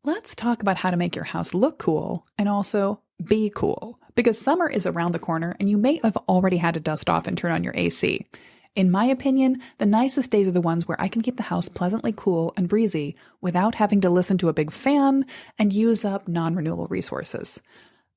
Let's talk about how to make your house look cool and also be cool, because summer is around the corner and you may have already had to dust off and turn on your AC. In my opinion, the nicest days are the ones where I can keep the house pleasantly cool and breezy without having to listen to a big fan and use up non-renewable resources.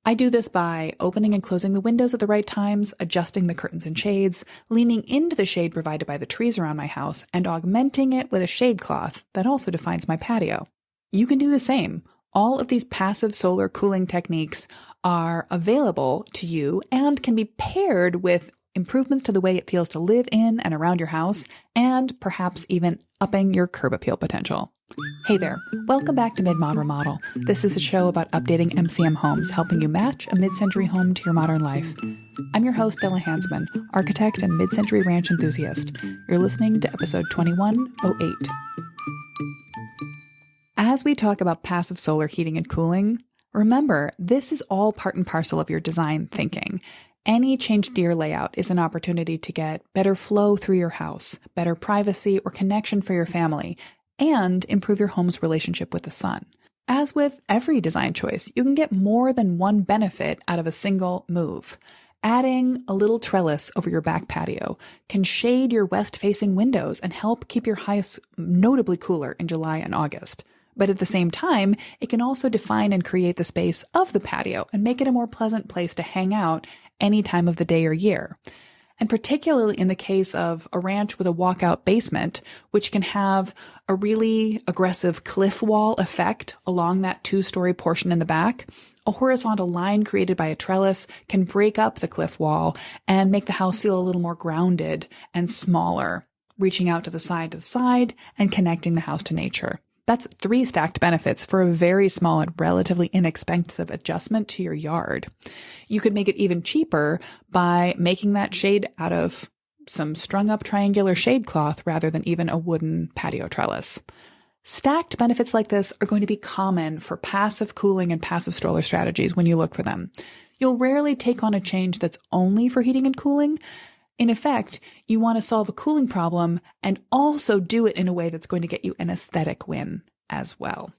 I do this by opening and closing the windows at the right times, adjusting the curtains and shades, leaning into the shade provided by the trees around my house, and augmenting it with a shade cloth that also defines my patio. You can do the same. All of these passive solar cooling techniques are available to you and can be paired with improvements to the way it feels to live in and around your house, and perhaps even upping your curb appeal potential. Hey there, welcome back to Mid-Mod Remodel. This is a show about updating MCM homes, helping you match a mid-century home to your modern life. I'm your host, Della Hansman, architect and mid-century ranch enthusiast. You're listening to episode 2108. As we talk about passive solar heating and cooling, remember, this is all part and parcel of your design thinking. Any change to your layout is an opportunity to get better flow through your house, better privacy or connection for your family, and improve your home's relationship with the sun. As with every design choice, you can get more than one benefit out of a single move. Adding a little trellis over your back patio can shade your west-facing windows and help keep your house notably cooler in July and August. But at the same time, it can also define and create the space of the patio and make it a more pleasant place to hang out any time of the day or year. And particularly in the case of a ranch with a walkout basement, which can have a really aggressive cliff wall effect along that two-story portion in the back, a horizontal line created by a trellis can break up the cliff wall and make the house feel a little more grounded and smaller, reaching out to the side and connecting the house to nature. That's 3 stacked benefits for a very small and relatively inexpensive adjustment to your yard. You could make it even cheaper by making that shade out of some strung up triangular shade cloth rather than even a wooden patio trellis. Stacked benefits like this are going to be common for passive cooling and passive solar strategies when you look for them. You'll rarely take on a change that's only for heating and cooling. In effect, you want to solve a cooling problem and also do it in a way that's going to get you an aesthetic win as well.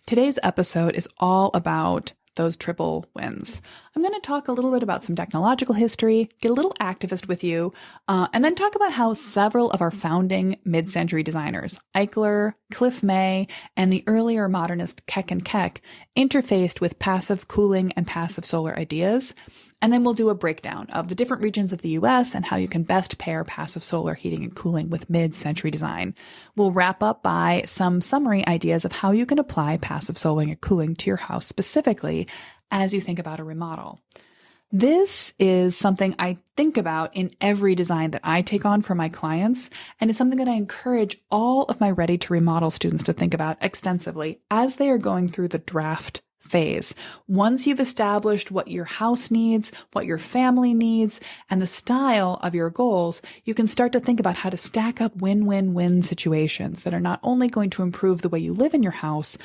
Today's episode is all about those triple wins. I'm going to talk a little bit about some technological history, get a little activist with you, and then talk about how several of our founding mid-century designers, Eichler, Cliff May, and the earlier modernist Keck and Keck, interfaced with passive cooling and passive solar ideas. And then we'll do a breakdown of the different regions of the US and how you can best pair passive solar heating and cooling with mid-century design. We'll wrap up by some summary ideas of how you can apply passive solar and cooling to your house specifically as you think about a remodel. This is something I think about in every design that I take on for my clients, and it's something that I encourage all of my ready to remodel students to think about extensively as they are going through the draft phase. Once you've established what your house needs, what your family needs, and the style of your goals, you can start to think about how to stack up win-win-win situations that are not only going to improve the way you live in your house,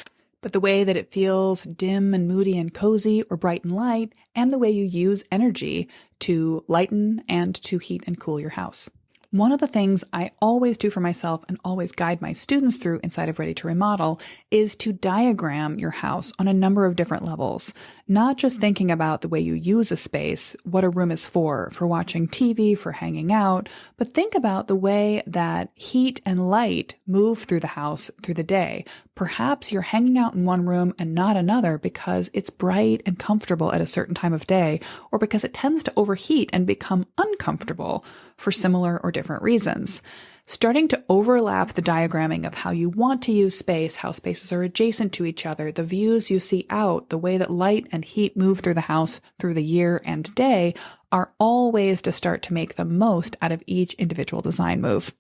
but the way that it feels dim and moody and cozy or bright and light, and the way you use energy to lighten and to heat and cool your house. One of the things I always do for myself and always guide my students through inside of Ready to Remodel is to diagram your house on a number of different levels, not just thinking about the way you use a space, what a room is for watching TV, for hanging out, but think about the way that heat and light move through the house through the day. Perhaps you're hanging out in one room and not another because it's bright and comfortable at a certain time of day, or because it tends to overheat and become uncomfortable for similar or different reasons. Starting to overlap the diagramming of how you want to use space, how spaces are adjacent to each other, the views you see out, the way that light and heat move through the house through the year and day are all ways to start to make the most out of each individual design move.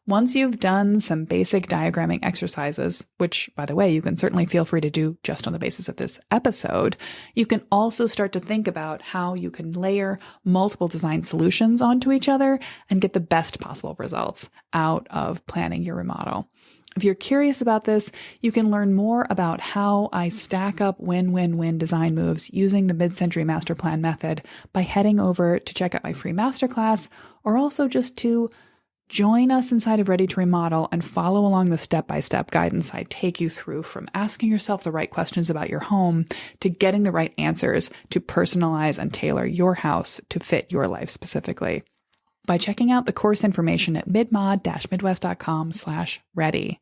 Once you've done some basic diagramming exercises, which, by the way, you can certainly feel free to do just on the basis of this episode, you can also start to think about how you can layer multiple design solutions onto each other and get the best possible results out of planning your remodel. If you're curious about this, you can learn more about how I stack up win-win-win design moves using the mid-century master plan method by heading over to check out my free masterclass, or also just to Join us inside of Ready to Remodel and follow along the step-by-step guidance I take you through, from asking yourself the right questions about your home to getting the right answers to personalize and tailor your house to fit your life specifically, by checking out the course information at midmod-midwest.com/ready.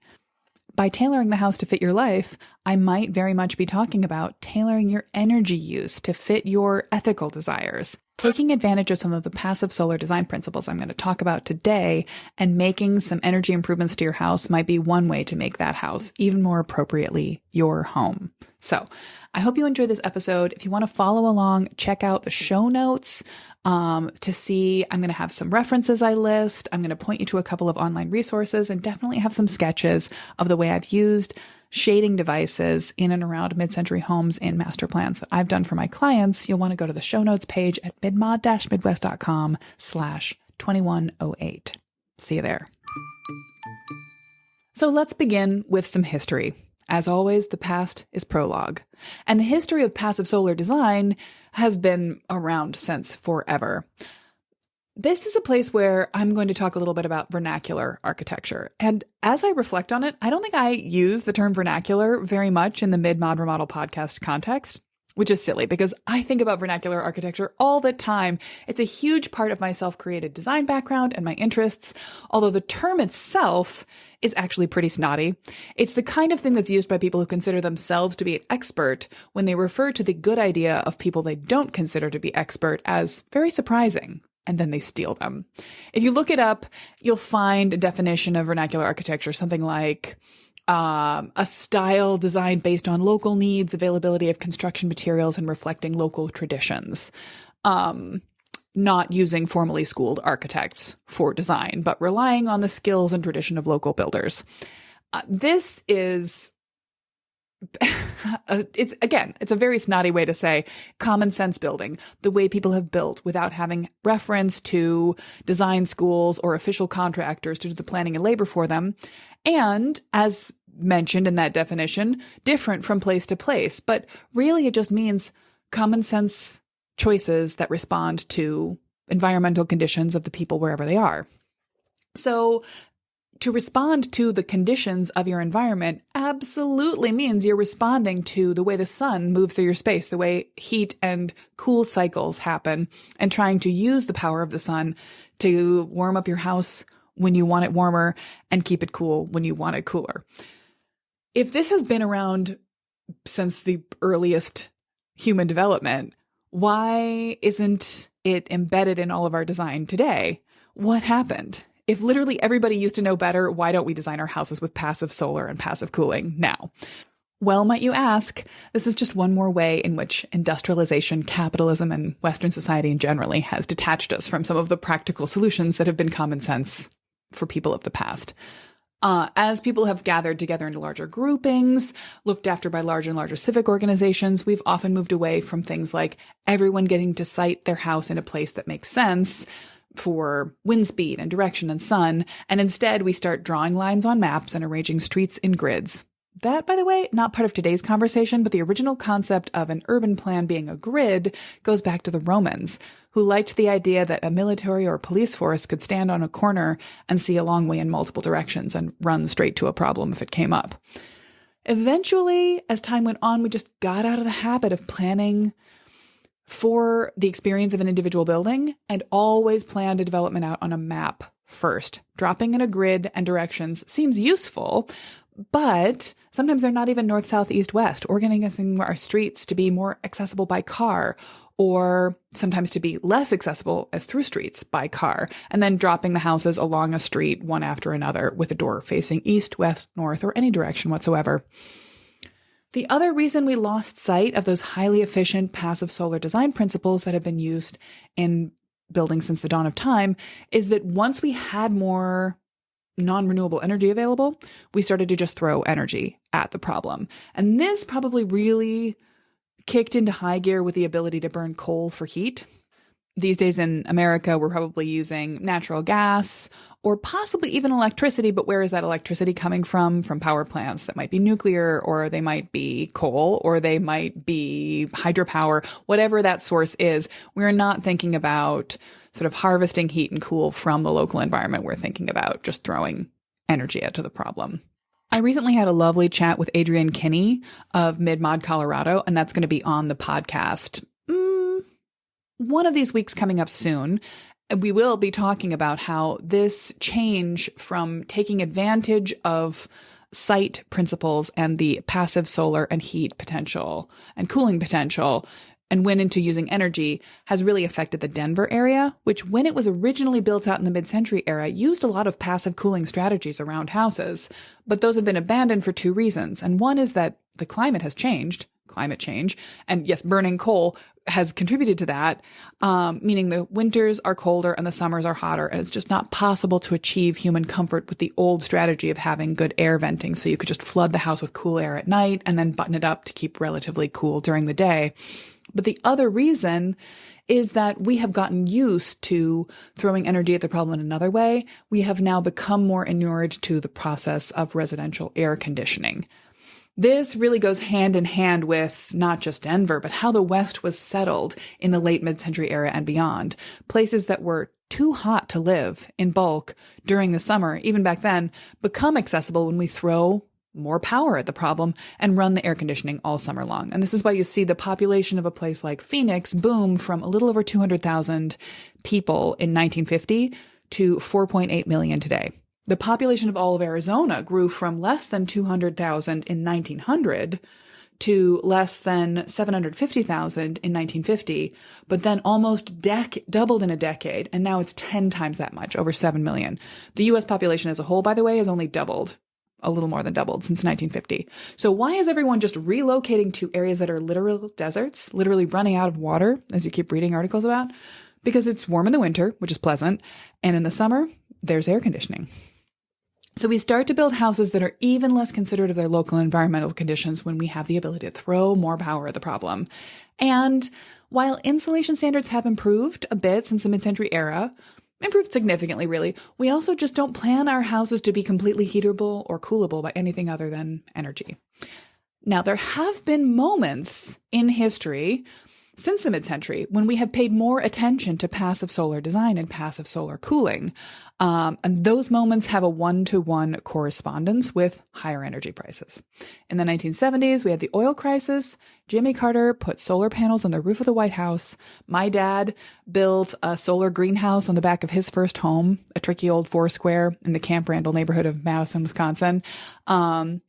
By tailoring the house to fit your life, I might very much be talking about tailoring your energy use to fit your ethical desires, taking advantage of some of the passive solar design principles I'm going to talk about today, and making some energy improvements to your house might be one way to make that house even more appropriately your home. So I hope you enjoyed this episode. If you want to follow along, check out the show notes to see. I'm going to have some references I list. I'm going to point you to a couple of online resources, and definitely have some sketches of the way I've used shading devices in and around mid-century homes in master plans that I've done for my clients. You'll want to go to the show notes page at midmod-midwest.com/2108. See you there. So let's begin with some history. As always, the past is prologue. And the history of passive solar design has been around since forever. This is a place where I'm going to talk a little bit about vernacular architecture. And as I reflect on it, I don't think I use the term vernacular very much in the Mid-Mod Remodel podcast context, which is silly because I think about vernacular architecture all the time. It's a huge part of my self-created design background and my interests, although the term itself is actually pretty snotty. It's the kind of thing that's used by people who consider themselves to be an expert when they refer to the good idea of people they don't consider to be expert as very surprising, and then they steal them. If you look it up, you'll find a definition of vernacular architecture, something like a style designed based on local needs, availability of construction materials, and reflecting local traditions. Not using formally schooled architects for design, but relying on the skills and tradition of local builders. This is, it's a very snotty way to say common sense building, the way people have built without having reference to design schools or official contractors to do the planning and labor for them. And as mentioned in that definition, different from place to place, but really it just means common sense choices that respond to environmental conditions of the people wherever they are. So to respond to the conditions of your environment absolutely means you're responding to the way the sun moves through your space, the way heat and cool cycles happen, and trying to use the power of the sun to warm up your house when you want it warmer and keep it cool when you want it cooler. If this has been around since the earliest human development, why isn't it embedded in all of our design today? What happened? If literally everybody used to know better, why don't we design our houses with passive solar and passive cooling now? Well, might you ask, this is just one more way in which industrialization, capitalism, and Western society in generally has detached us from some of the practical solutions that have been common sense for people of the past. As people have gathered together into larger groupings, looked after by larger and larger civic organizations, we've often moved away from things like everyone getting to site their house in a place that makes sense for wind speed and direction and sun, and instead we start drawing lines on maps and arranging streets in grids. That, by the way, not part of today's conversation, but the original concept of an urban plan being a grid goes back to the Romans, who liked the idea that a military or police force could stand on a corner and see a long way in multiple directions and run straight to a problem if it came up. Eventually, as time went on, we just got out of the habit of planning for the experience of an individual building and always planned a development out on a map first. Dropping in a grid and directions seems useful, but sometimes they're not even north, south, east, west, organizing our streets to be more accessible by car, or sometimes to be less accessible as through streets by car, and then dropping the houses along a street one after another with a door facing east, west, north, or any direction whatsoever. The other reason we lost sight of those highly efficient passive solar design principles that have been used in buildings since the dawn of time is that once we had more non-renewable energy available, we started to just throw energy at the problem. And this probably really kicked into high gear with the ability to burn coal for heat. These days in America, we're probably using natural gas or possibly even electricity. But where is that electricity coming from? From power plants that might be nuclear, or they might be coal, or they might be hydropower, whatever that source is. We're not thinking about sort of harvesting heat and cool from the local environment. We're thinking about just throwing energy out to the problem. I recently had a lovely chat with Adrienne Kinney of Mid-Mod, Colorado, and that's going to be on the podcast one of these weeks coming up soon. We will be talking about how this change from taking advantage of site principles and the passive solar and heat potential and cooling potential and went into using energy has really affected the Denver area, which when it was originally built out in the mid-century era, used a lot of passive cooling strategies around houses. But those have been abandoned for two reasons. And one is that the climate has changed, climate change. And yes, burning coal has contributed to that, meaning the winters are colder and the summers are hotter. And it's just not possible to achieve human comfort with the old strategy of having good air venting. So you could just flood the house with cool air at night and then button it up to keep relatively cool during the day. But the other reason is that we have gotten used to throwing energy at the problem in another way. We have now become more inured to the process of residential air conditioning. This really goes hand in hand with not just Denver, but how the West was settled in the late mid-century era and beyond. Places that were too hot to live in bulk during the summer, even back then, become accessible when we throw more power at the problem and run the air conditioning all summer long. And this is why you see the population of a place like Phoenix boom from a little over 200,000 people in 1950 to 4.8 million today. The population of all of Arizona grew from less than 200,000 in 1900 to less than 750,000 in 1950, but then almost doubled in a decade, and now it's 10 times that much, over 7 million. The U.S. population as a whole, by the way, has only doubled, a little more than doubled since 1950. So why is everyone just relocating to areas that are literal deserts, literally running out of water, as you keep reading articles about? Because it's warm in the winter, which is pleasant, and in the summer, there's air conditioning. So we start to build houses that are even less considerate of their local environmental conditions when we have the ability to throw more power at the problem. And while insulation standards have improved a bit since the mid-century era, improved significantly really, we also just don't plan our houses to be completely heatable or coolable by anything other than energy. Now, there have been moments in history since the mid-century when we have paid more attention to passive solar design and passive solar cooling. And those moments have a one-to-one correspondence with higher energy prices. In the 1970s, we had the oil crisis. Jimmy Carter put solar panels on the roof of the White House. My dad built a solar greenhouse on the back of his first home, a tricky old four-square in the Camp Randall neighborhood of Madison, Wisconsin. And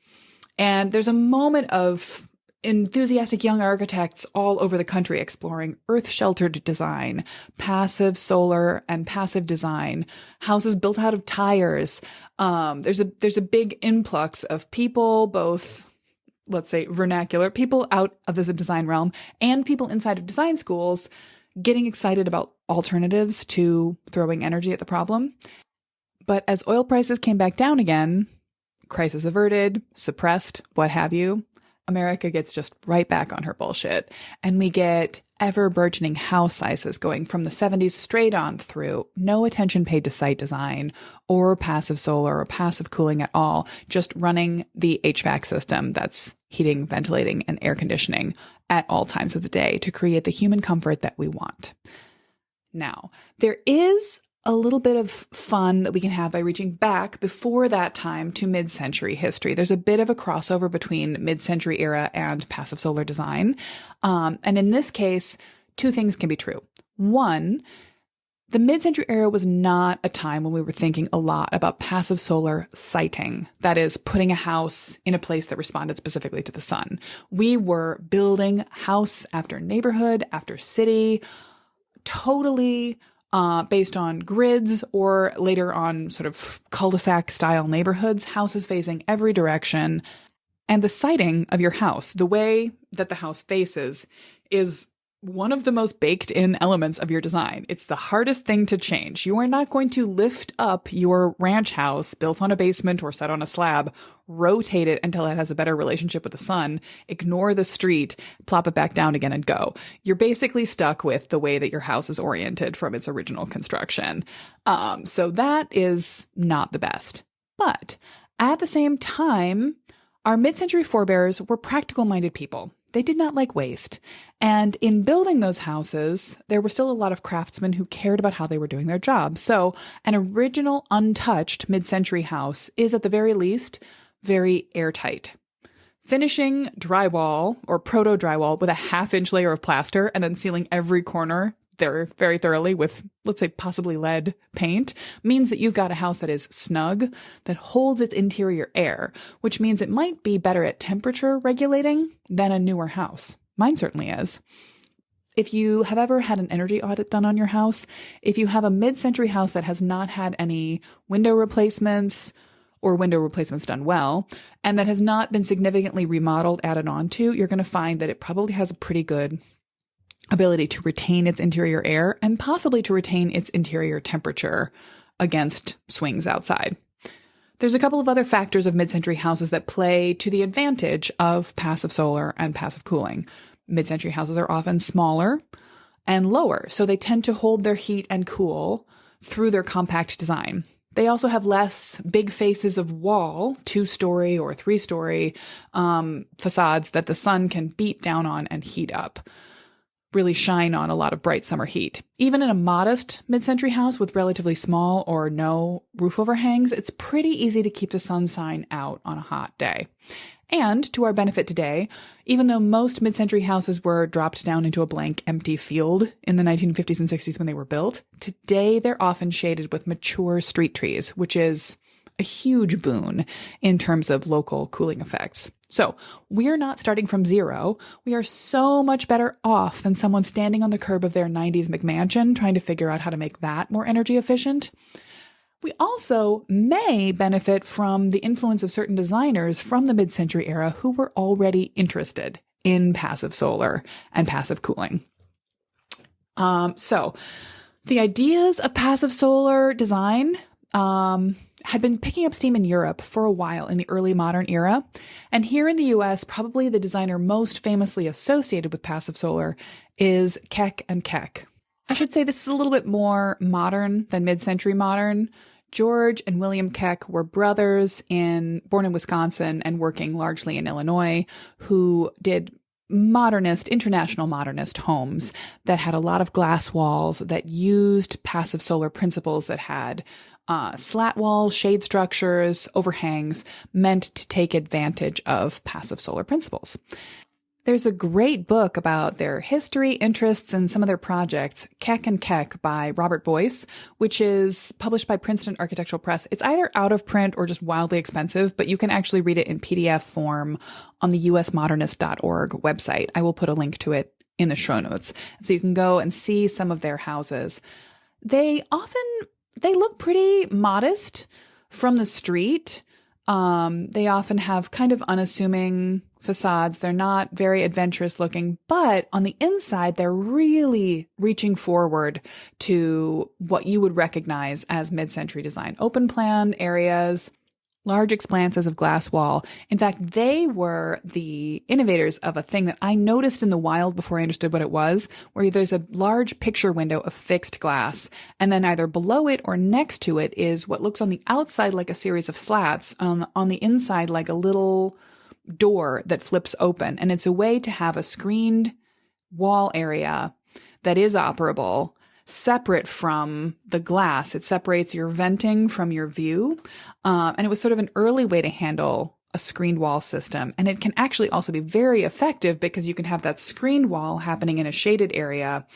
there's a moment of enthusiastic young architects all over the country exploring earth-sheltered design, passive solar and passive design, houses built out of tires. There's a big influx of people, both, let's say, vernacular, people out of the design realm and people inside of design schools getting excited about alternatives to throwing energy at the problem. But as oil prices came back down again, crisis averted, suppressed, what have you, America gets just right back on her bullshit. And we get ever burgeoning house sizes going from the 70s straight on through. No attention paid to site design or passive solar or passive cooling at all. Just running the HVAC system that's heating, ventilating, and air conditioning at all times of the day to create the human comfort that we want. Now, there is a little bit of fun that we can have by reaching back before that time to mid-century history. There's a bit of a crossover between mid-century era and passive solar design. And in this case, two things can be true. One, the mid-century era was not a time when we were thinking a lot about passive solar siting. That is, putting a house in a place that responded specifically to the sun. We were building house after neighborhood, after city, totally based on grids or later on sort of cul-de-sac style neighborhoods, houses facing every direction. And the siting of your house, the way that the house faces, is one of the most baked in elements of your design. It's the hardest thing to change. You are not going to lift up your ranch house built on a basement or set on a slab, rotate it until it has a better relationship with the sun, ignore the street, plop it back down again and go. You're basically stuck with the way that your house is oriented from its original construction. So that is not the best. But at the same time, our mid-century forebears were practical-minded people. They did not like waste. And in building those houses, there were still a lot of craftsmen who cared about how they were doing their job. So an original, untouched mid-century house is, at the very least, very airtight. Finishing drywall or proto-drywall with a half-inch layer of plaster and then sealing every corner there very thoroughly with, let's say, possibly lead paint means that you've got a house that is snug, that holds its interior air, which means it might be better at temperature regulating than a newer house. Mine certainly is. If you have ever had an energy audit done on your house, if you have a mid-century house that has not had any window replacements or window replacements done well, and that has not been significantly remodeled, added on to, you're going to find that it probably has a pretty good ability to retain its interior air and possibly to retain its interior temperature against swings outside. There's a couple of other factors of mid-century houses that play to the advantage of passive solar and passive cooling. Mid-century houses are often smaller and lower, so they tend to hold their heat and cool through their compact design. They also have less big faces of wall, 2-story or 3-story facades that the sun can beat down on and heat up, really shine on a lot of bright summer heat. Even in a modest mid-century house with relatively small or no roof overhangs, it's pretty easy to keep the sunshine out on a hot day. And to our benefit today, even though most mid-century houses were dropped down into a blank, empty field in the 1950s and 60s when they were built, today they're often shaded with mature street trees, which is a huge boon in terms of local cooling effects. So we're not starting from zero. We are so much better off than someone standing on the curb of their 90s McMansion trying to figure out how to make that more energy efficient. We also may benefit from the influence of certain designers from the mid-century era who were already interested in passive solar and passive cooling. So the ideas of passive solar design had been picking up steam in Europe for a while in the early modern era. And here in the US, probably the designer most famously associated with passive solar is Keck and Keck. I should say this is a little bit more modern than mid-century modern. George and William Keck were brothers born in Wisconsin and working largely in Illinois, who did international modernist homes that had a lot of glass walls, that used passive solar principles, that had slat walls, shade structures, overhangs, meant to take advantage of passive solar principles. There's a great book about their history, interests, and some of their projects, Keck and Keck by Robert Boyce, which is published by Princeton Architectural Press. It's either out of print or just wildly expensive, but you can actually read it in PDF form on the usmodernist.org website. I will put a link to it in the show notes. So you can go and see some of their houses. They look pretty modest from the street. They often have kind of unassuming facades. They're not very adventurous looking, but on the inside, they're really reaching forward to what you would recognize as mid-century design. Open plan areas, large expanses of glass wall. In fact, they were the innovators of a thing that I noticed in the wild before I understood what it was, where there's a large picture window of fixed glass, and then either below it or next to it is what looks on the outside like a series of slats, on the inside like a little door that flips open. And it's a way to have a screened wall area that is operable, separate from the glass. It separates your venting from your view. And it was sort of an early way to handle a screened wall system. And it can actually also be very effective because you can have that screened wall happening in a shaded area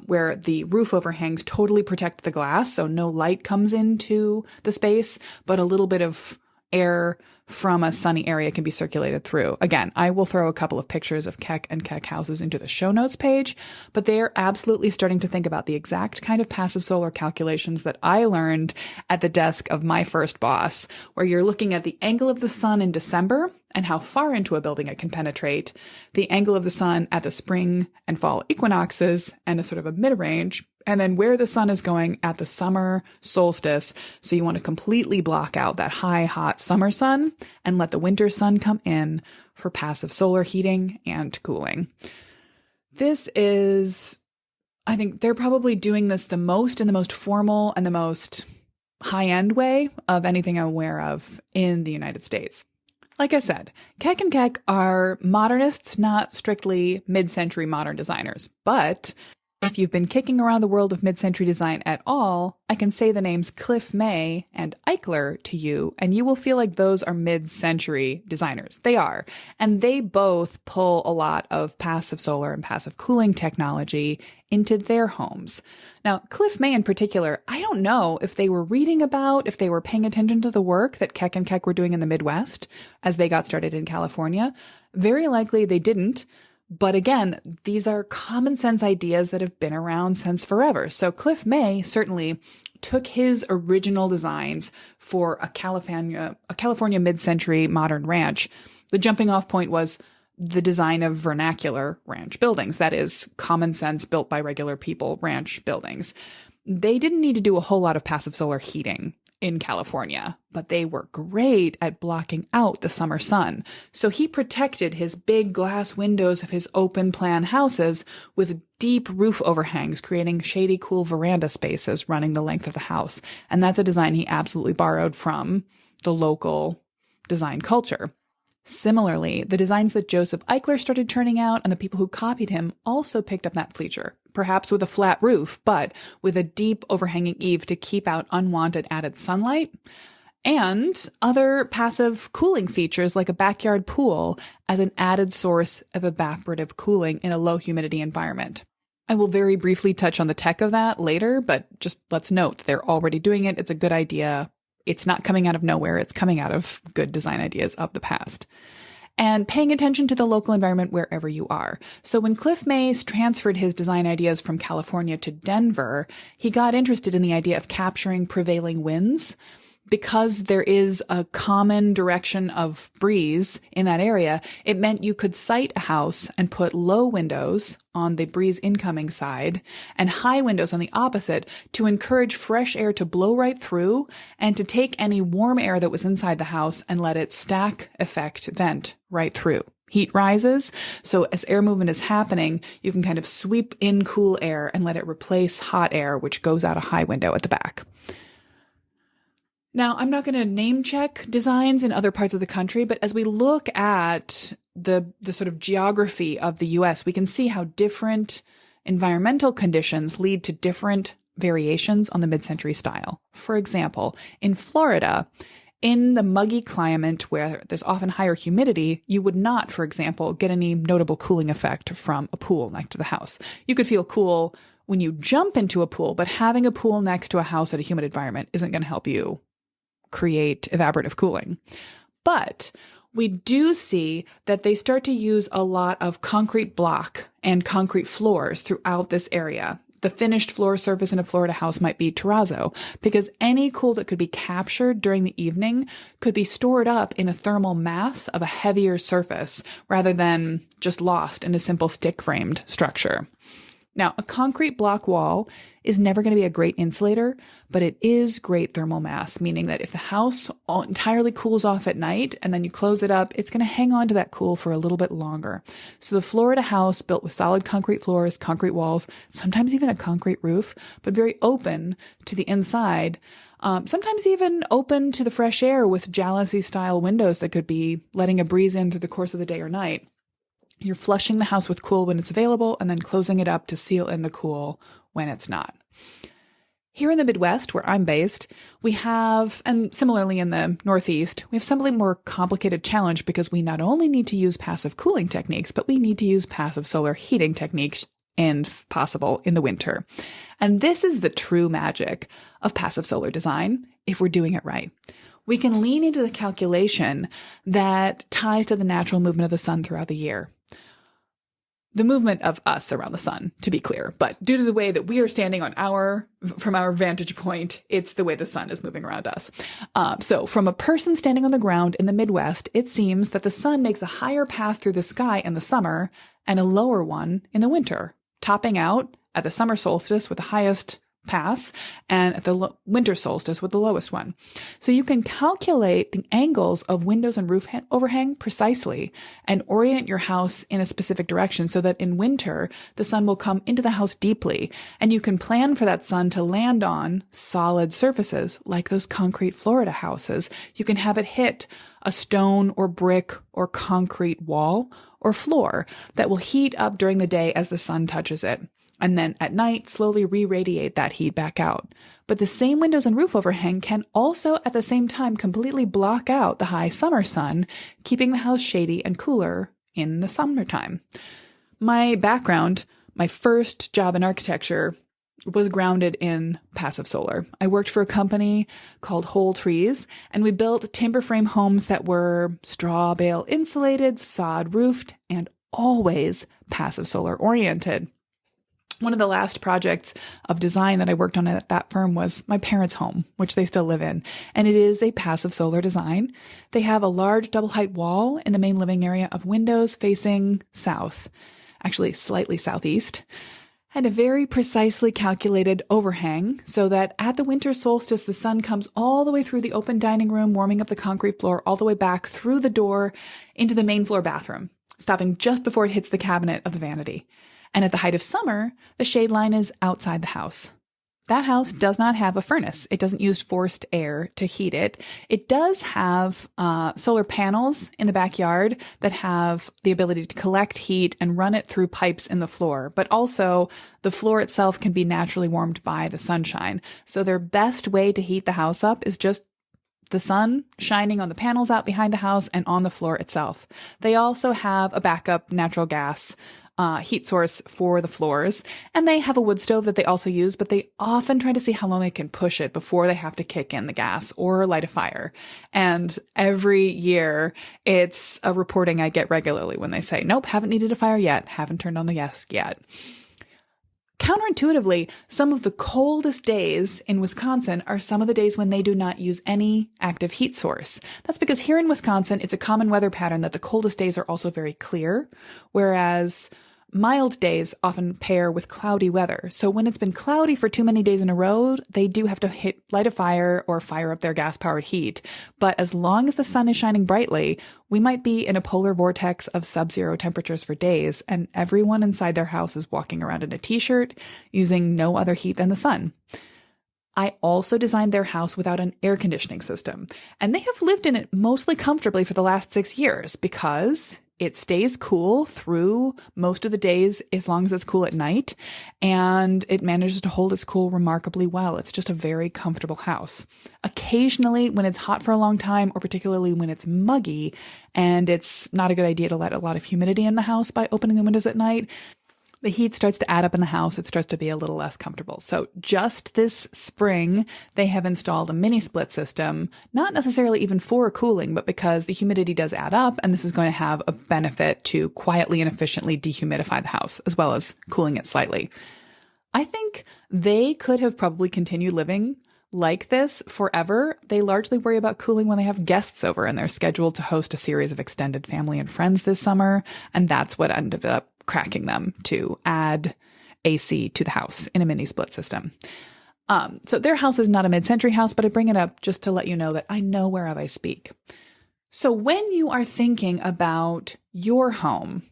where the roof overhangs totally protect the glass. So no light comes into the space, but a little bit of air from a sunny area can be circulated through. Again, I will throw a couple of pictures of Keck and Keck houses into the show notes page, but they are absolutely starting to think about the exact kind of passive solar calculations that I learned at the desk of my first boss, where you're looking at the angle of the sun in December and how far into a building it can penetrate, the angle of the sun at the spring and fall equinoxes and a sort of a mid-range, and then where the sun is going at the summer solstice. So you want to completely block out that high, hot summer sun and let the winter sun come in for passive solar heating and cooling. This is, I think they're probably doing this the most in the most formal and the most high-end way of anything I'm aware of in the United States. Like I said, Keck and Keck are modernists, not strictly mid-century modern designers, but if you've been kicking around the world of mid-century design at all, I can say the names Cliff May and Eichler to you, and you will feel like those are mid-century designers. They are. And they both pull a lot of passive solar and passive cooling technology into their homes. Now, Cliff May in particular, I don't know if they were reading about, if they were paying attention to the work that Keck and Keck were doing in the Midwest as they got started in California. Very likely they didn't. But again, these are common sense ideas that have been around since forever. So Cliff May certainly took his original designs for a California mid-century modern ranch. The jumping off point was the design of vernacular ranch buildings. That is common sense built by regular people ranch buildings. They didn't need to do a whole lot of passive solar heating in California, but they were great at blocking out the summer sun. So he protected his big glass windows of his open plan houses with deep roof overhangs, creating shady, cool veranda spaces running the length of the house. And that's a design he absolutely borrowed from the local design culture. Similarly, the designs that Joseph Eichler started turning out and the people who copied him also picked up that feature, perhaps with a flat roof, but with a deep overhanging eave to keep out unwanted added sunlight, and other passive cooling features like a backyard pool as an added source of evaporative cooling in a low humidity environment. I will very briefly touch on the tech of that later, but just let's note they're already doing it. It's a good idea. It's not coming out of nowhere. It's coming out of good design ideas of the past. And paying attention to the local environment wherever you are. So when Cliff Mays transferred his design ideas from California to Denver, he got interested in the idea of capturing prevailing winds. Because there is a common direction of breeze in that area, it meant you could site a house and put low windows on the breeze incoming side and high windows on the opposite to encourage fresh air to blow right through and to take any warm air that was inside the house and let it stack effect vent right through. Heat rises, so as air movement is happening, you can kind of sweep in cool air and let it replace hot air, which goes out a high window at the back. Now, I'm not going to name check designs in other parts of the country, but as we look at the sort of geography of the US, we can see how different environmental conditions lead to different variations on the mid-century style. For example, in Florida, in the muggy climate where there's often higher humidity, you would not, for example, get any notable cooling effect from a pool next to the house. You could feel cool when you jump into a pool, but having a pool next to a house at a humid environment isn't going to help you create evaporative cooling. But we do see that they start to use a lot of concrete block and concrete floors throughout this area. The finished floor surface in a Florida house might be terrazzo, because any cool that could be captured during the evening could be stored up in a thermal mass of a heavier surface rather than just lost in a simple stick-framed structure. Now, a concrete block wall is never going to be a great insulator, but it is great thermal mass, meaning that if the house entirely cools off at night and then you close it up, it's going to hang on to that cool for a little bit longer. So the Florida house built with solid concrete floors, concrete walls, sometimes even a concrete roof, but very open to the inside, sometimes even open to the fresh air with jalousie-style windows that could be letting a breeze in through the course of the day or night. You're flushing the house with cool when it's available and then closing it up to seal in the cool when it's not. Here in the Midwest, where I'm based, we have, and similarly in the Northeast, we have something more complicated challenge because we not only need to use passive cooling techniques, but we need to use passive solar heating techniques, and if possible, in the winter. And this is the true magic of passive solar design if we're doing it right. we can lean into the calculation that ties to the natural movement of the sun throughout the year. The movement of us around the sun, to be clear, but due to the way that we are standing from our vantage point, it's the way the sun is moving around us. So from a person standing on the ground in the Midwest, it seems that the sun makes a higher path through the sky in the summer and a lower one in the winter, topping out at the summer solstice with the highest pass and at the winter solstice with the lowest one. So you can calculate the angles of windows and roof overhang precisely and orient your house in a specific direction so that in winter, the sun will come into the house deeply and you can plan for that sun to land on solid surfaces like those concrete Florida houses. You can have it hit a stone or brick or concrete wall or floor that will heat up during the day as the sun touches it, and then at night slowly re-radiate that heat back out. But the same windows and roof overhang can also at the same time completely block out the high summer sun, keeping the house shady and cooler in the summertime. My background, my first job in architecture, was grounded in passive solar. I worked for a company called Whole Trees, and we built timber frame homes that were straw bale insulated, sod roofed, and always passive solar oriented. One of the last projects of design that I worked on at that firm was my parents' home, which they still live in. And it is a passive solar design. They have a large double height wall in the main living area of windows facing south, actually slightly southeast, and a very precisely calculated overhang so that at the winter solstice, the sun comes all the way through the open dining room, warming up the concrete floor all the way back through the door into the main floor bathroom, stopping just before it hits the cabinet of the vanity. And at the height of summer, the shade line is outside the house. That house does not have a furnace. It doesn't use forced air to heat it. It does have solar panels in the backyard that have the ability to collect heat and run it through pipes in the floor. But also, the floor itself can be naturally warmed by the sunshine. So their best way to heat the house up is just the sun shining on the panels out behind the house and on the floor itself. They also have a backup natural gas heat source for the floors, and they have a wood stove that they also use, but they often try to see how long they can push it before they have to kick in the gas or light a fire. And every year it's a reporting I get regularly when they say, nope, haven't needed a fire yet, haven't turned on the gas yet. Counterintuitively, some of the coldest days in Wisconsin are some of the days when they do not use any active heat source. That's because here in Wisconsin, it's a common weather pattern that the coldest days are also very clear, whereas mild days often pair with cloudy weather. So when it's been cloudy for too many days in a row, they do have to light a fire or fire up their gas-powered heat. But as long as the sun is shining brightly, we might be in a polar vortex of sub-zero temperatures for days, and everyone inside their house is walking around in a t-shirt, using no other heat than the sun. I also designed their house without an air conditioning system, and they have lived in it mostly comfortably for the last 6 years because it stays cool through most of the days as long as it's cool at night, and it manages to hold its cool remarkably well. It's just a very comfortable house. Occasionally, when it's hot for a long time, or particularly when it's muggy, and it's not a good idea to let a lot of humidity in the house by opening the windows at night, the heat starts to add up in the house. It starts to be a little less comfortable. So just this spring, they have installed a mini split system, not necessarily even for cooling, but because the humidity does add up, and this is going to have a benefit to quietly and efficiently dehumidify the house, as well as cooling it slightly. I think they could have probably continued living like this forever. They largely worry about cooling when they have guests over, and they're scheduled to host a series of extended family and friends this summer, and that's what ended up cracking them to add AC to the house in a mini split system. So their house is not a mid-century house, but I bring it up just to let you know that I know whereof I speak. So when you are thinking about your home,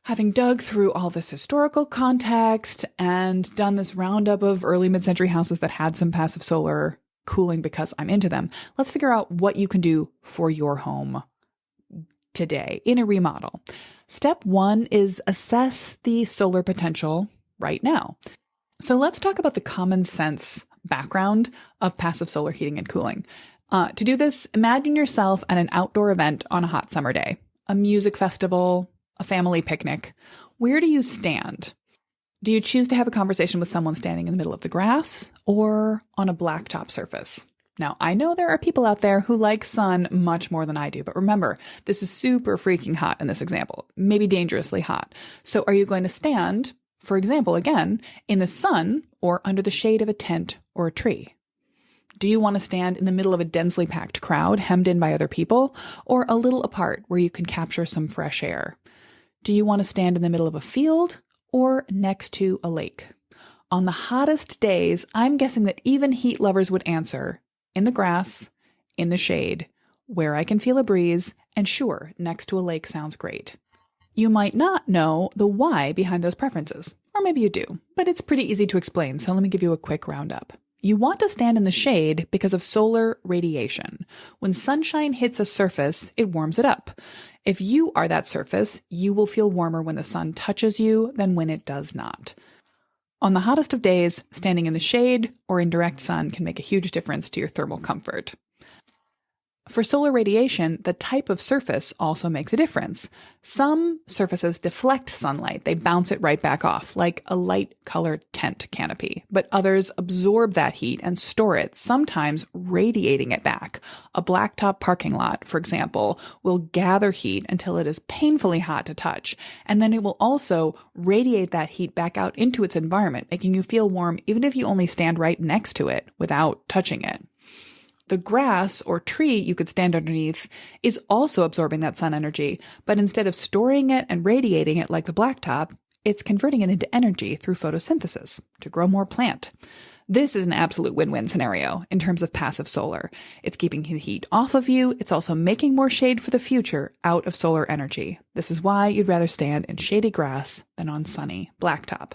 having dug through all this historical context and done this roundup of early mid-century houses that had some passive solar cooling because I'm into them, let's figure out what you can do for your home today in a remodel. Step 1 is assess the solar potential right now. So let's talk about the common sense background of passive solar heating and cooling. To do this, imagine yourself at an outdoor event on a hot summer day, a music festival, a family picnic. Where do you stand? Do you choose to have a conversation with someone standing in the middle of the grass or on a blacktop surface? Now, I know there are people out there who like sun much more than I do, but remember, this is super freaking hot in this example, maybe dangerously hot. So are you going to stand, for example, again, in the sun or under the shade of a tent or a tree? Do you want to stand in the middle of a densely packed crowd, hemmed in by other people, or a little apart where you can capture some fresh air? Do you want to stand in the middle of a field or next to a lake? On the hottest days, I'm guessing that even heat lovers would answer, in the grass, in the shade, where I can feel a breeze, and sure, next to a lake sounds great. You might not know the why behind those preferences, or maybe you do, but it's pretty easy to explain, so let me give you a quick roundup. You want to stand in the shade because of solar radiation. When sunshine hits a surface, it warms it up. If you are that surface, you will feel warmer when the sun touches you than when it does not. On the hottest of days, standing in the shade or in direct sun can make a huge difference to your thermal comfort. For solar radiation, the type of surface also makes a difference. Some surfaces deflect sunlight. They bounce it right back off, like a light-colored tent canopy. But others absorb that heat and store it, sometimes radiating it back. A blacktop parking lot, for example, will gather heat until it is painfully hot to touch, and then it will also radiate that heat back out into its environment, making you feel warm even if you only stand right next to it without touching it. The grass or tree you could stand underneath is also absorbing that sun energy, but instead of storing it and radiating it like the blacktop, it's converting it into energy through photosynthesis to grow more plant. This is an absolute win-win scenario in terms of passive solar. It's keeping the heat off of you. It's also making more shade for the future out of solar energy. This is why you'd rather stand in shady grass than on sunny blacktop.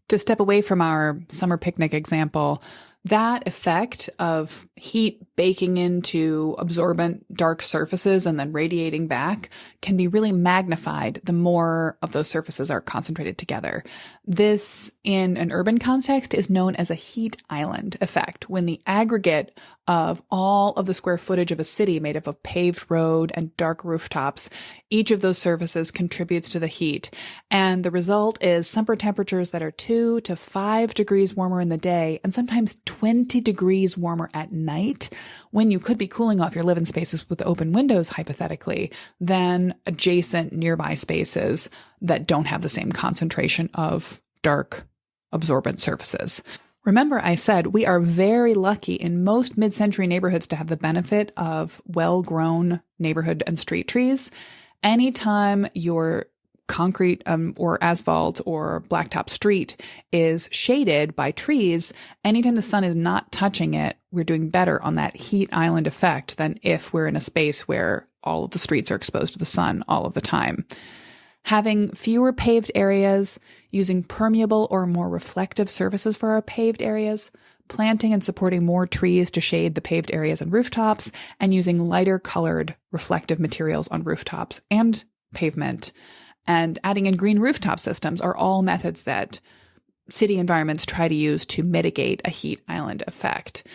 To step away from our summer picnic example, that effect of heat baking into absorbent dark surfaces and then radiating back can be really magnified the more of those surfaces are concentrated together. This, in an urban context, is known as a heat island effect, when the aggregate of all of the square footage of a city made up of paved road and dark rooftops, each of those surfaces contributes to the heat. And the result is summer temperatures that are 2 to 5 degrees warmer in the day and sometimes 20 degrees warmer at night, when you could be cooling off your living spaces with open windows, hypothetically, than adjacent nearby spaces that don't have the same concentration of dark absorbent surfaces. Remember, I said we are very lucky in most mid-century neighborhoods to have the benefit of well-grown neighborhood and street trees. Anytime your concrete or asphalt or blacktop street is shaded by trees, anytime the sun is not touching it, we're doing better on that heat island effect than if we're in a space where all of the streets are exposed to the sun all of the time. Having fewer paved areas, using permeable or more reflective surfaces for our paved areas, planting and supporting more trees to shade the paved areas and rooftops, and using lighter colored reflective materials on rooftops and pavement, and adding in green rooftop systems are all methods that city environments try to use to mitigate a heat island effect.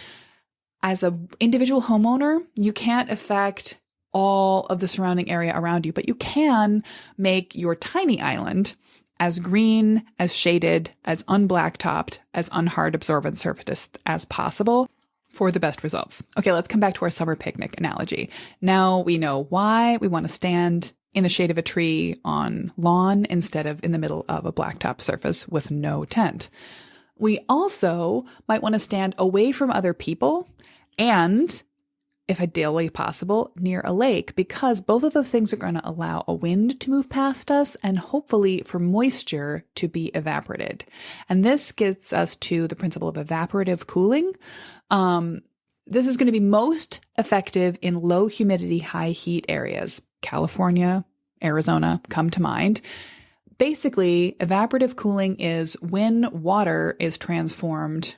As an individual homeowner, you can't affect all of the surrounding area around you, but you can make your tiny island as green, as shaded, as unblacktopped, as unhard absorbent surface as possible for the best results. Okay, let's come back to our summer picnic analogy. Now we know why we want to stand in the shade of a tree on lawn instead of in the middle of a blacktop surface with no tent. We also might want to stand away from other people and, if ideally possible, near a lake, because both of those things are going to allow a wind to move past us and hopefully for moisture to be evaporated. And this gets us to the principle of evaporative cooling. This is going to be most effective in low humidity, high heat areas. California, Arizona come to mind. Basically, evaporative cooling is when water is transformed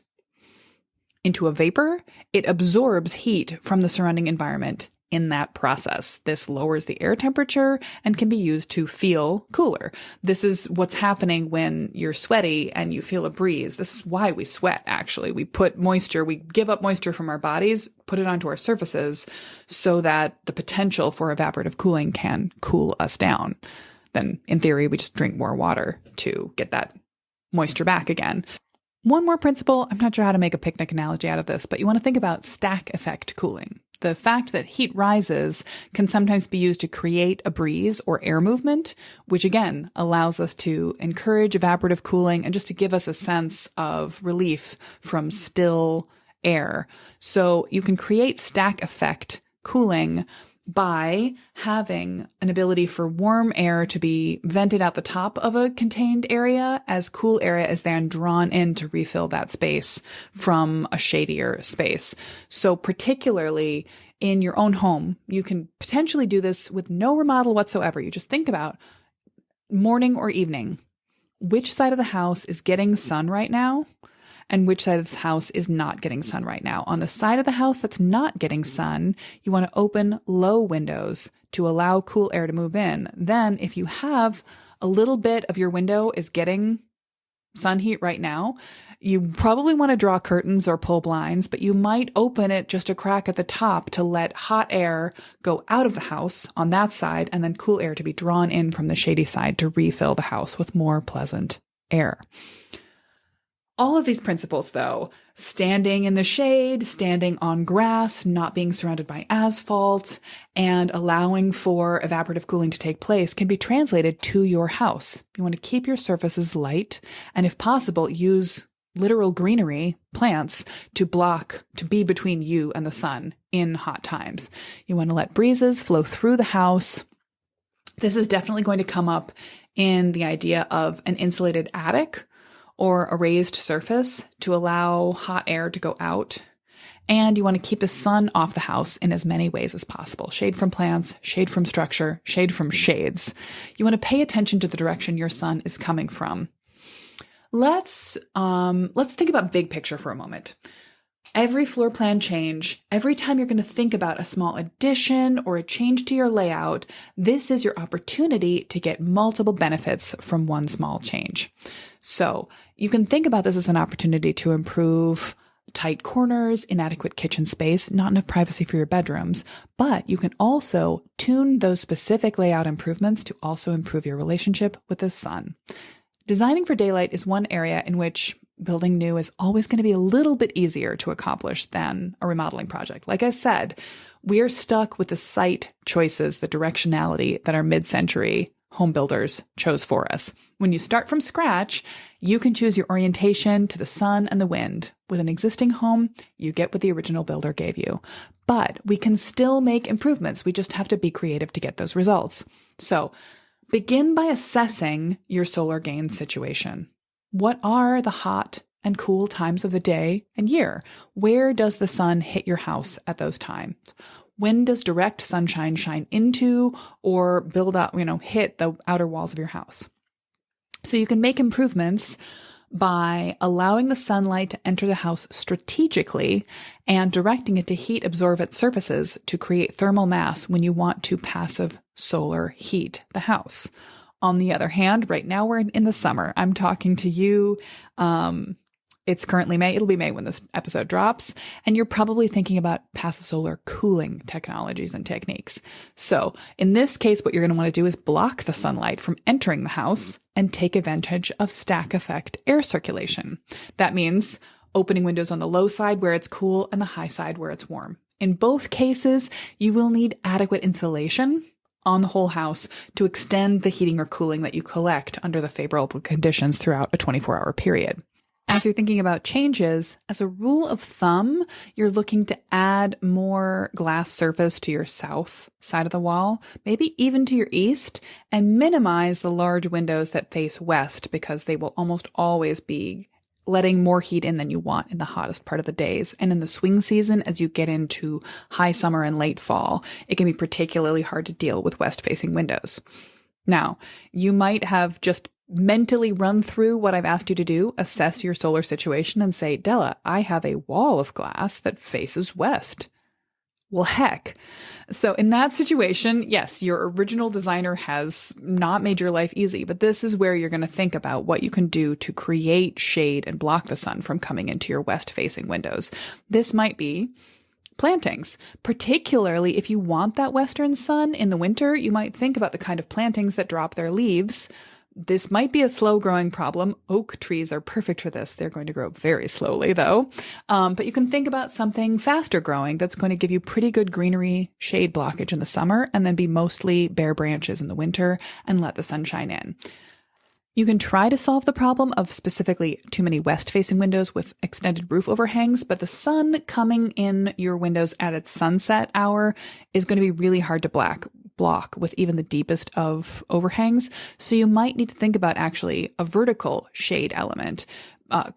into a vapor, it absorbs heat from the surrounding environment in that process. This lowers the air temperature and can be used to feel cooler. This is what's happening when you're sweaty and you feel a breeze. This is why we sweat, actually. We put moisture, we give up moisture from our bodies, put it onto our surfaces so that the potential for evaporative cooling can cool us down. Then, in theory, we just drink more water to get that moisture back again. One more principle, I'm not sure how to make a picnic analogy out of this, but you want to think about stack effect cooling. The fact that heat rises can sometimes be used to create a breeze or air movement, which again allows us to encourage evaporative cooling and just to give us a sense of relief from still air. So you can create stack effect cooling by having an ability for warm air to be vented out the top of a contained area as cool area is then drawn in to refill that space from a shadier space. So particularly in your own home, you can potentially do this with no remodel whatsoever. You just think about morning or evening. Which side of the house is getting sun right now? And which side of the house is not getting sun right now. On the side of the house that's not getting sun, you want to open low windows to allow cool air to move in. Then if you have a little bit of your window is getting sun heat right now, you probably want to draw curtains or pull blinds, but you might open it just a crack at the top to let hot air go out of the house on that side and then cool air to be drawn in from the shady side to refill the house with more pleasant air. All of these principles, though, standing in the shade, standing on grass, not being surrounded by asphalt, and allowing for evaporative cooling to take place can be translated to your house. You want to keep your surfaces light, and if possible, use literal greenery, plants, to be between you and the sun in hot times. You want to let breezes flow through the house. This is definitely going to come up in the idea of an insulated attic or a raised surface to allow hot air to go out. And you want to keep the sun off the house in as many ways as possible. Shade from plants, shade from structure, shade from shades. You want to pay attention to the direction your sun is coming from. Let's think about big picture for a moment. Every floor plan change, every time you're going to think about a small addition or a change to your layout, this is your opportunity to get multiple benefits from one small change. So you can think about this as an opportunity to improve tight corners, inadequate kitchen space, not enough privacy for your bedrooms, but you can also tune those specific layout improvements to also improve your relationship with the sun. Designing for daylight is one area in which building new is always going to be a little bit easier to accomplish than a remodeling project. Like I said, we are stuck with the site choices, the directionality that our mid-century home builders chose for us. When you start from scratch, you can choose your orientation to the sun and the wind. With an existing home, you get what the original builder gave you. But we can still make improvements. We just have to be creative to get those results. So begin by assessing your solar gain situation. What are the hot and cool times of the day and year? Where does the sun hit your house at those times? When does direct sunshine shine into or build up, hit the outer walls of your house? So you can make improvements by allowing the sunlight to enter the house strategically and directing it to heat absorbent surfaces to create thermal mass when you want to passive solar heat the house. On the other hand, right now we're in the summer. I'm talking to you. It's currently May. It'll be May when this episode drops. And you're probably thinking about passive solar cooling technologies and techniques. So in this case, what you're going to want to do is block the sunlight from entering the house and take advantage of stack effect air circulation. That means opening windows on the low side where it's cool and the high side where it's warm. In both cases, you will need adequate insulation on the whole house to extend the heating or cooling that you collect under the favorable conditions throughout a 24-hour period. As you're thinking about changes, as a rule of thumb, you're looking to add more glass surface to your south side of the wall, maybe even to your east, and minimize the large windows that face west because they will almost always be letting more heat in than you want in the hottest part of the days. And in the swing season, as you get into high summer and late fall, it can be particularly hard to deal with west-facing windows. Now, you might have just mentally run through what I've asked you to do, assess your solar situation and say, Della, I have a wall of glass that faces west. Well, heck. So in that situation, yes, your original designer has not made your life easy, but this is where you're going to think about what you can do to create shade and block the sun from coming into your west-facing windows. This might be plantings, particularly if you want that western sun in the winter. You might think about the kind of plantings that drop their leaves This might be a slow growing problem. Oak trees are perfect for this. They're going to grow very slowly though. But you can think about something faster growing that's going to give you pretty good greenery shade blockage in the summer and then be mostly bare branches in the winter and let the sun shine in. You can try to solve the problem of specifically too many west-facing windows with extended roof overhangs, but the sun coming in your windows at its sunset hour is going to be really hard to block with even the deepest of overhangs. So you might need to think about actually a vertical shade element.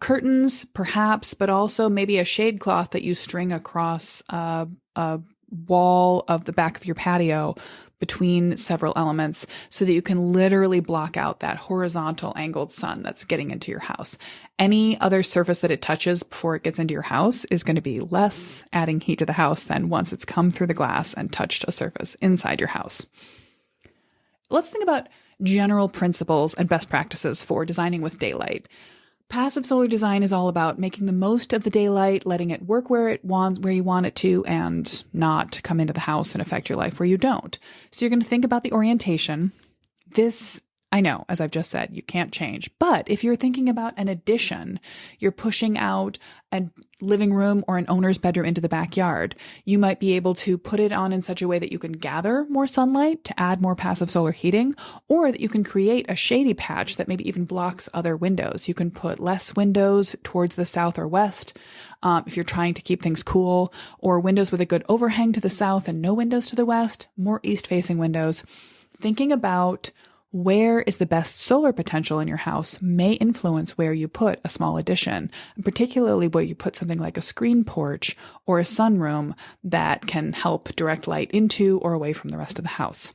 Curtains, perhaps, but also maybe a shade cloth that you string across a wall of the back of your patio between several elements so that you can literally block out that horizontal angled sun that's getting into your house. Any other surface that it touches before it gets into your house is going to be less adding heat to the house than once it's come through the glass and touched a surface inside your house. Let's think about general principles and best practices for designing with daylight. Passive solar design is all about making the most of the daylight, letting it work where you want it to, and not come into the house and affect your life where you don't. So you're going to think about the orientation. This, I know, as I've just said, you can't change. But if you're thinking about an addition, you're pushing out a living room or an owner's bedroom into the backyard, you might be able to put it on in such a way that you can gather more sunlight to add more passive solar heating, or that you can create a shady patch that maybe even blocks other windows. You can put less windows towards the south or west if you're trying to keep things cool, or windows with a good overhang to the south and no windows to the west, more east-facing windows. Thinking about where is the best solar potential in your house may influence where you put a small addition, particularly where you put something like a screen porch or a sunroom that can help direct light into or away from the rest of the house.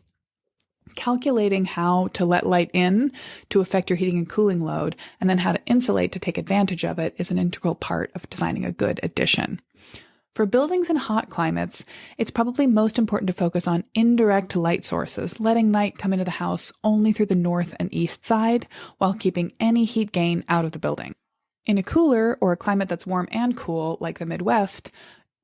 Calculating how to let light in to affect your heating and cooling load, and then how to insulate to take advantage of it, is an integral part of designing a good addition. For buildings in hot climates, it's probably most important to focus on indirect light sources, letting light come into the house only through the north and east side, while keeping any heat gain out of the building. In a cooler or a climate that's warm and cool, like the Midwest,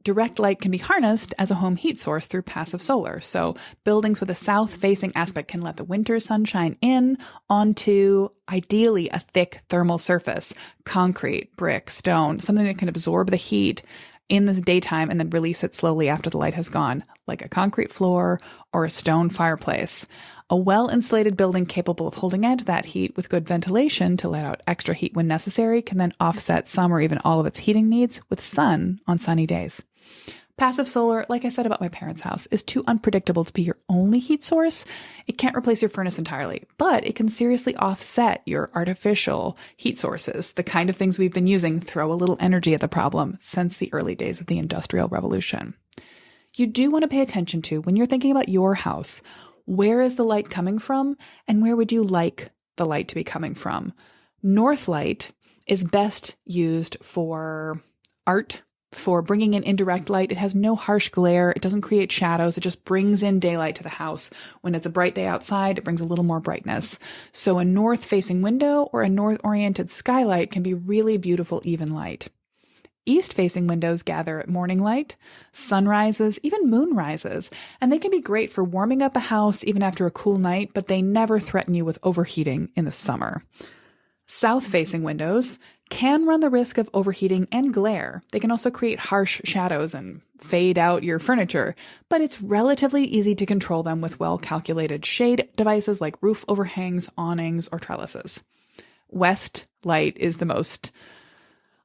direct light can be harnessed as a home heat source through passive solar. So buildings with a south-facing aspect can let the winter sunshine in onto, ideally, a thick thermal surface, concrete, brick, stone, something that can absorb the heat in the daytime and then release it slowly after the light has gone, like a concrete floor or a stone fireplace. A well-insulated building capable of holding on to that heat with good ventilation to let out extra heat when necessary can then offset some or even all of its heating needs with sun on sunny days. Passive solar, like I said about my parents' house, is too unpredictable to be your only heat source. It can't replace your furnace entirely, but it can seriously offset your artificial heat sources, the kind of things we've been using throw a little energy at the problem since the early days of the Industrial Revolution. You do want to pay attention to, when you're thinking about your house, where is the light coming from and where would you like the light to be coming from? North light is best used for art, for bringing in indirect light. It has no harsh glare. It doesn't create shadows. It just brings in daylight to the house. When it's a bright day outside, it brings a little more brightness. So a north-facing window or a north-oriented skylight can be really beautiful, even light. East-facing windows gather morning light, sunrises, even moonrises, and they can be great for warming up a house even after a cool night, but they never threaten you with overheating in the summer. South-facing windows can run the risk of overheating and glare. They can also create harsh shadows and fade out your furniture, but it's relatively easy to control them with well-calculated shade devices like roof overhangs, awnings, or trellises. West light is the most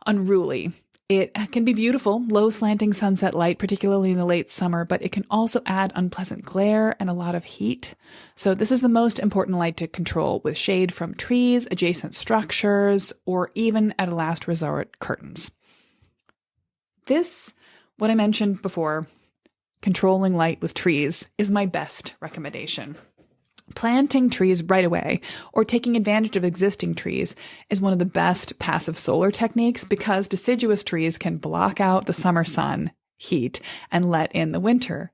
unruly. It can be beautiful, low slanting sunset light, particularly in the late summer, but it can also add unpleasant glare and a lot of heat. So this is the most important light to control, with shade from trees, adjacent structures, or even at a last resort, curtains. This, what I mentioned before, controlling light with trees, is my best recommendation. Planting trees right away or taking advantage of existing trees is one of the best passive solar techniques because deciduous trees can block out the summer sun heat and let in the winter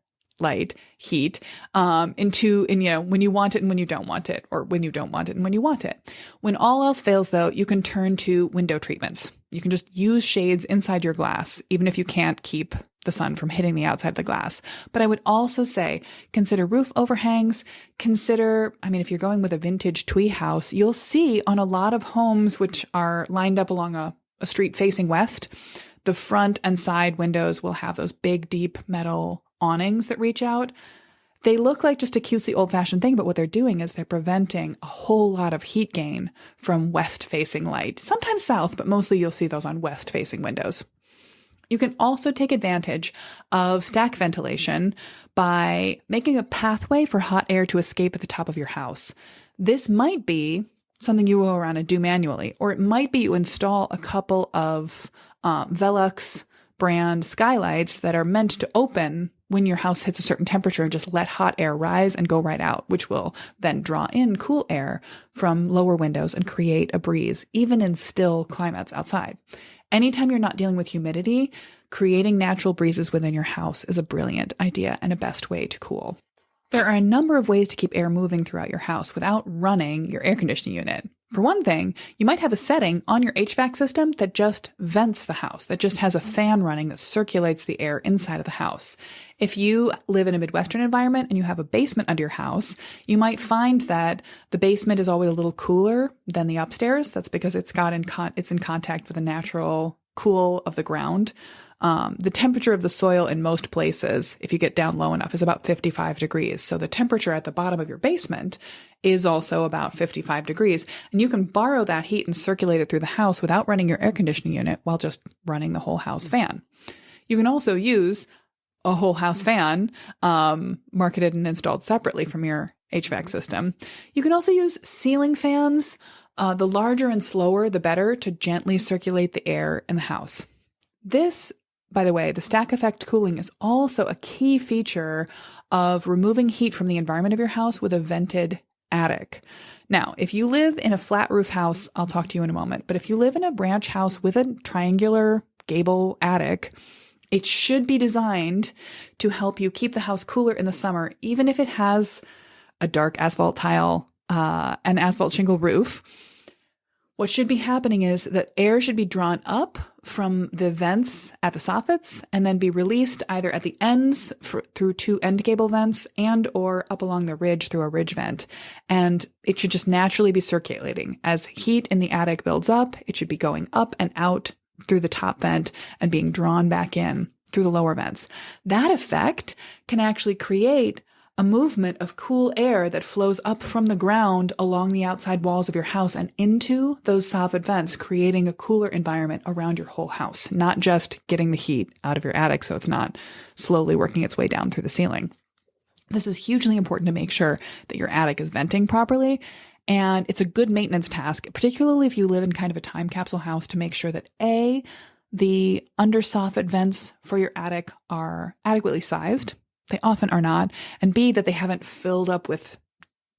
heat, when you want it and when you don't want it, or when you don't want it and when you want it. When all else fails, though, you can turn to window treatments. You can just use shades inside your glass, even if you can't keep the sun from hitting the outside of the glass. But I would also say, consider roof overhangs. If you're going with a vintage twee house, you'll see on a lot of homes which are lined up along a street facing west, the front and side windows will have those big, deep metal awnings that reach out. They look like just a cutesy old-fashioned thing, but what they're doing is they're preventing a whole lot of heat gain from west-facing light. Sometimes south, but mostly you'll see those on west-facing windows. You can also take advantage of stack ventilation by making a pathway for hot air to escape at the top of your house. This might be something you go around and do manually, or it might be you install a couple of Velux brand skylights that are meant to open when your house hits a certain temperature and just let hot air rise and go right out, which will then draw in cool air from lower windows and create a breeze, even in still climates outside. Anytime you're not dealing with humidity, creating natural breezes within your house is a brilliant idea and a best way to cool. There are a number of ways to keep air moving throughout your house without running your air conditioning unit. For one thing, you might have a setting on your HVAC system that just vents the house, that just has a fan running that circulates the air inside of the house. If you live in a Midwestern environment and you have a basement under your house, you might find that the basement is always a little cooler than the upstairs. That's because it's in contact with the natural cool of the ground. The temperature of the soil in most places, if you get down low enough, is about 55 degrees. So the temperature at the bottom of your basement is also about 55 degrees. And you can borrow that heat and circulate it through the house without running your air conditioning unit while just running the whole house fan. You can also use a whole house fan, marketed and installed separately from your HVAC system. You can also use ceiling fans. The larger and slower, the better, to gently circulate the air in the house. This, by the way, the stack effect cooling is also a key feature of removing heat from the environment of your house with a vented attic. Now, if you live in a flat roof house, I'll talk to you in a moment, but if you live in a branch house with a triangular gable attic, it should be designed to help you keep the house cooler in the summer, even if it has a dark asphalt tile, and asphalt shingle roof. What should be happening is that air should be drawn up from the vents at the soffits and then be released either at the ends through two end gable vents and or up along the ridge through a ridge vent. And it should just naturally be circulating. As heat in the attic builds up, it should be going up and out through the top vent and being drawn back in through the lower vents. That effect can actually create a movement of cool air that flows up from the ground along the outside walls of your house and into those soffit vents, creating a cooler environment around your whole house, not just getting the heat out of your attic so it's not slowly working its way down through the ceiling. This is hugely important to make sure that your attic is venting properly, and it's a good maintenance task, particularly if you live in kind of a time capsule house, to make sure that A, the under soffit vents for your attic are adequately sized. They often are not. And B, that they haven't filled up with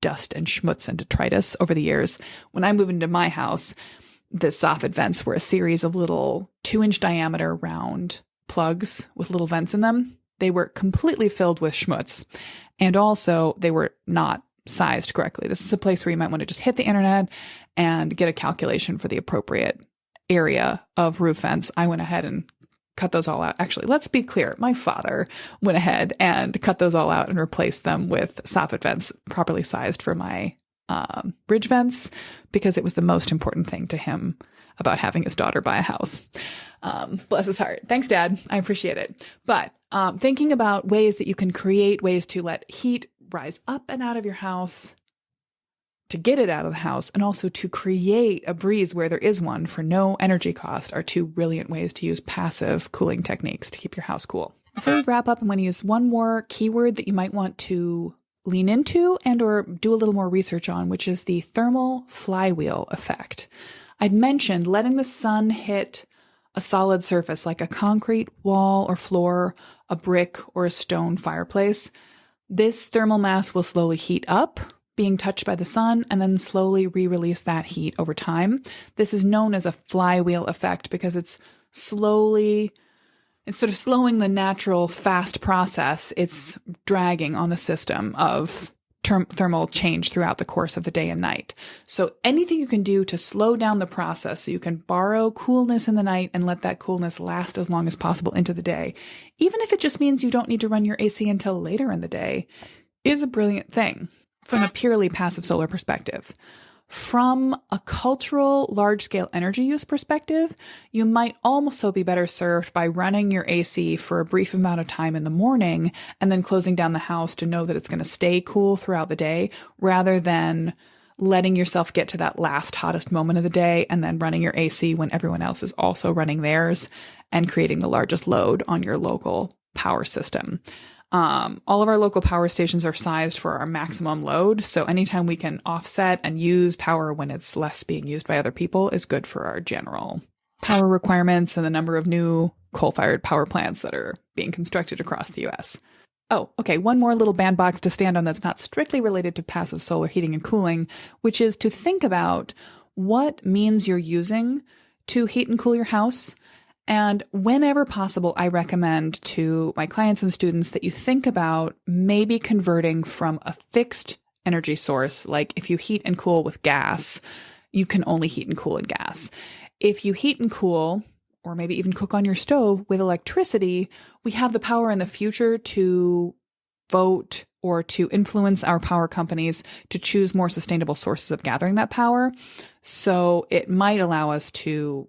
dust and schmutz and detritus over the years. When I moved into my house, the soffit vents were a series of little 2-inch diameter round plugs with little vents in them. They were completely filled with schmutz. And also they were not sized correctly. This is a place where you might want to just hit the internet and get a calculation for the appropriate area of roof vents. I went ahead and cut those all out. Actually, let's be clear. My father went ahead and cut those all out and replaced them with soffit vents properly sized for my ridge vents, because it was the most important thing to him about having his daughter buy a house. Bless his heart. Thanks, Dad. I appreciate it. But thinking about ways that you can create ways to let heat rise up and out of your house, to get it out of the house, and also to create a breeze where there is one for no energy cost are two brilliant ways to use passive cooling techniques to keep your house cool. Before we wrap up, I'm going to use one more keyword that you might want to lean into and or do a little more research on, which is the thermal flywheel effect. I'd mentioned letting the sun hit a solid surface like a concrete wall or floor, a brick or a stone fireplace. This thermal mass will slowly heat up, being touched by the sun, and then slowly re-release that heat over time. This is known as a flywheel effect because it's Instead of slowing the natural fast process, it's dragging on the system of thermal change throughout the course of the day and night. So anything you can do to slow down the process so you can borrow coolness in the night and let that coolness last as long as possible into the day, even if it just means you don't need to run your AC until later in the day, is a brilliant thing from a purely passive solar perspective. From a cultural large-scale energy use perspective, you might also be better served by running your AC for a brief amount of time in the morning and then closing down the house to know that it's going to stay cool throughout the day, rather than letting yourself get to that last hottest moment of the day and then running your AC when everyone else is also running theirs and creating the largest load on your local power system. All of our local power stations are sized for our maximum load, so anytime we can offset and use power when it's less being used by other people is good for our general power requirements and the number of new coal-fired power plants that are being constructed across the US. Oh, okay, one more little bandbox to stand on that's not strictly related to passive solar heating and cooling, which is to think about what means you're using to heat and cool your house. And whenever possible, I recommend to my clients and students that you think about maybe converting from a fixed energy source, like if you heat and cool with gas, you can only heat and cool in gas. If you heat and cool, or maybe even cook on your stove with electricity, we have the power in the future to vote or to influence our power companies to choose more sustainable sources of gathering that power. So it might allow us to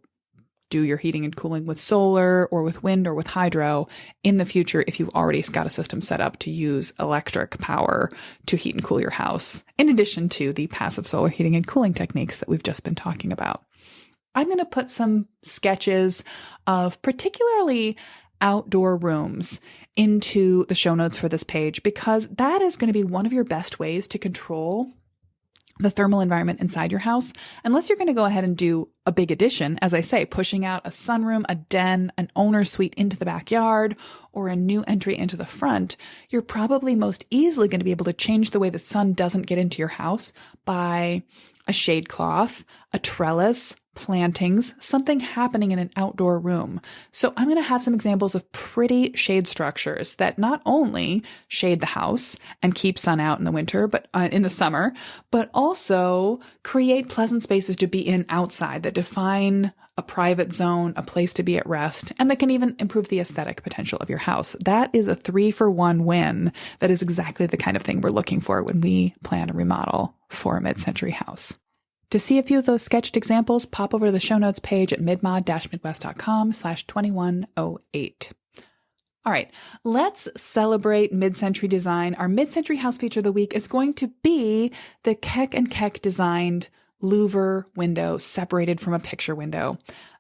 do your heating and cooling with solar or with wind or with hydro in the future if you've already got a system set up to use electric power to heat and cool your house, in addition to the passive solar heating and cooling techniques that we've just been talking about. I'm going to put some sketches of particularly outdoor rooms into the show notes for this page, because that is going to be one of your best ways to control the thermal environment inside your house, unless you're going to go ahead and do a big addition, as I say, pushing out a sunroom, a den, an owner's suite into the backyard, or a new entry into the front. You're probably most easily going to be able to change the way the sun doesn't get into your house by a shade cloth, a trellis, plantings, something happening in an outdoor room. So I'm going to have some examples of pretty shade structures that not only shade the house and keep sun out in the winter, but in the summer, but also create pleasant spaces to be in outside that define a private zone, a place to be at rest, and that can even improve the aesthetic potential of your house. That is a 3-for-1 win. That is exactly the kind of thing we're looking for when we plan a remodel for a mid-century house. To see a few of those sketched examples, pop over to the show notes page at midmod-midwest.com/2108. All right, let's celebrate mid-century design. Our mid-century house feature of the week is going to be the Keck & Keck designed louver window separated from a picture window.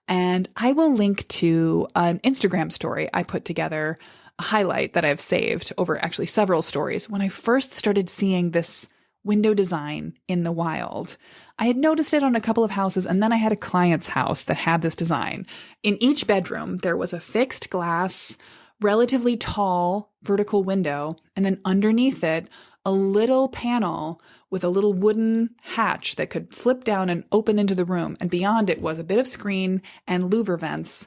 And I will link to an Instagram story I put together, a highlight that I've saved over actually several stories. When I first started seeing this window design in the wild, I had noticed it on a couple of houses, and then I had a client's house that had this design. In each bedroom, there was a fixed glass, relatively tall vertical window, and then underneath it, a little panel with a little wooden hatch that could flip down and open into the room. And beyond it was a bit of screen and louver vents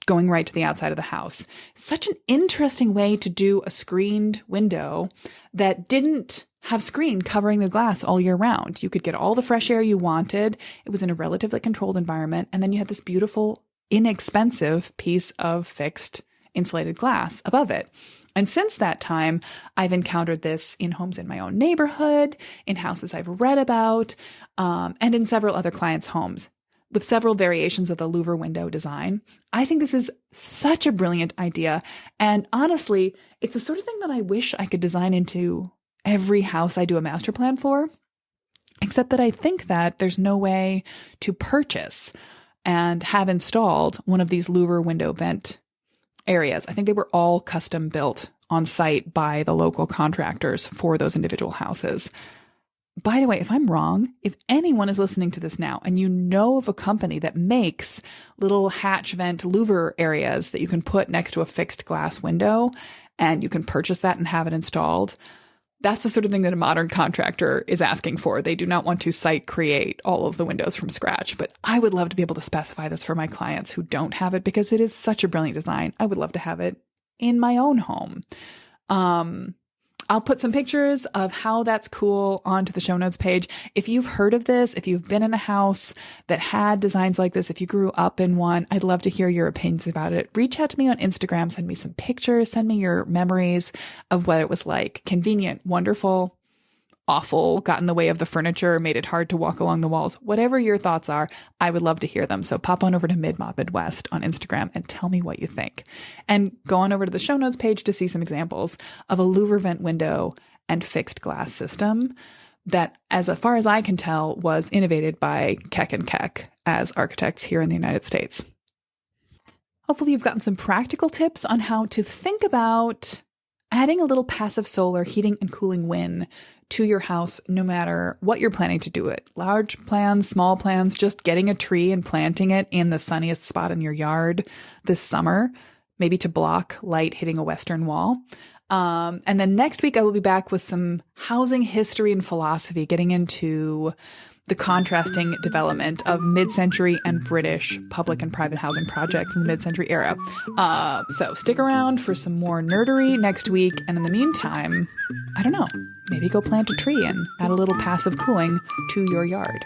going right to the outside of the house. Such an interesting way to do a screened window that didn't have screen covering the glass all year round. You could get all the fresh air you wanted. It was in a relatively controlled environment. And then you had this beautiful, inexpensive piece of fixed insulated glass above it. And since that time, I've encountered this in homes in my own neighborhood, in houses I've read about, and in several other clients' homes, with several variations of the louver window design. I think this is such a brilliant idea. And honestly, it's the sort of thing that I wish I could design into every house I do a master plan for, except that I think that there's no way to purchase and have installed one of these louver window vent areas. I think they were all custom built on site by the local contractors for those individual houses. By the way, if I'm wrong, if anyone is listening to this now and you know of a company that makes little hatch vent louver areas that you can put next to a fixed glass window and you can purchase that and have it installed, That's the sort of thing that a modern contractor is asking for. They do not want to site create all of the windows from scratch, but I would love to be able to specify this for my clients who don't have it because it is such a brilliant design. I would love to have it in my own home. I'll put some pictures of how that's cool onto the show notes page. If you've heard of this, if you've been in a house that had designs like this, if you grew up in one, I'd love to hear your opinions about it. Reach out to me on Instagram, send me some pictures, send me your memories of what it was like. Convenient, wonderful, awful, got in the way of the furniture, made it hard to walk along the walls. Whatever your thoughts are, I would love to hear them. So pop on over to Midmod Midwest on Instagram and tell me what you think. And go on over to the show notes page to see some examples of a louver vent window and fixed glass system that, as far as I can tell, was innovated by Keck and Keck as architects here in the United States. Hopefully you've gotten some practical tips on how to think about adding a little passive solar heating and cooling win to your house, no matter what you're planning to do it. Large plans, small plans, just getting a tree and planting it in the sunniest spot in your yard this summer, maybe to block light hitting a western wall. And then next week, I will be back with some housing history and philosophy, getting into the contrasting development of mid-century and British public and private housing projects in the mid-century era. So stick around for some more nerdery next week. And in the meantime, I don't know, maybe go plant a tree and add a little passive cooling to your yard.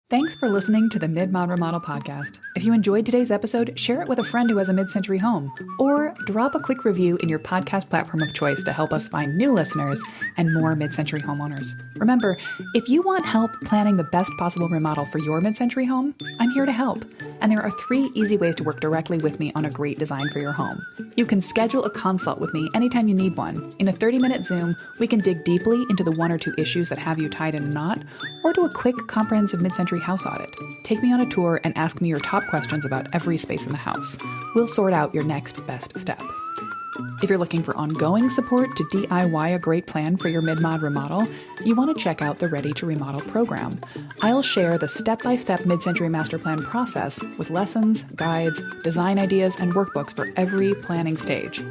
Thanks for listening to the Mid-Mod Remodel podcast. If you enjoyed today's episode, share it with a friend who has a mid-century home, or drop a quick review in your podcast platform of choice to help us find new listeners and more mid-century homeowners. Remember, if you want help planning the best possible remodel for your mid-century home, I'm here to help. And there are 3 easy ways to work directly with me on a great design for your home. You can schedule a consult with me anytime you need one. In a 30-minute Zoom, we can dig deeply into the 1 or 2 issues that have you tied in a knot, or do a quick, comprehensive mid-century house audit. Take me on a tour and ask me your top questions about every space in the house. We'll sort out your next best step. If you're looking for ongoing support to DIY a great plan for your mid-mod remodel, you want to check out the Ready to Remodel program. I'll share the step-by-step mid-century master plan process with lessons, guides, design ideas, and workbooks for every planning stage.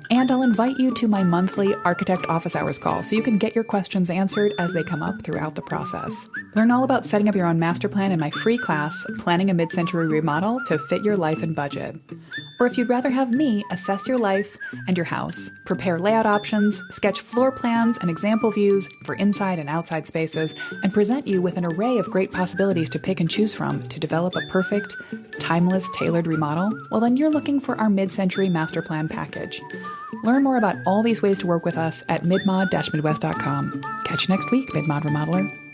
And I'll invite you to my monthly Architect Office Hours call so you can get your questions answered as they come up throughout the process. Learn all about setting up your own master plan in my free class, Planning a Mid-Century Remodel to Fit Your Life and Budget. Or if you'd rather have me assess your life and your house, prepare layout options, sketch floor plans and example views for inside and outside spaces, and present you with an array of great possibilities to pick and choose from to develop a perfect, timeless, tailored remodel, well then you're looking for our mid-century master plan package. Learn more about all these ways to work with us at midmod-midwest.com. Catch you next week, Midmod Remodeler.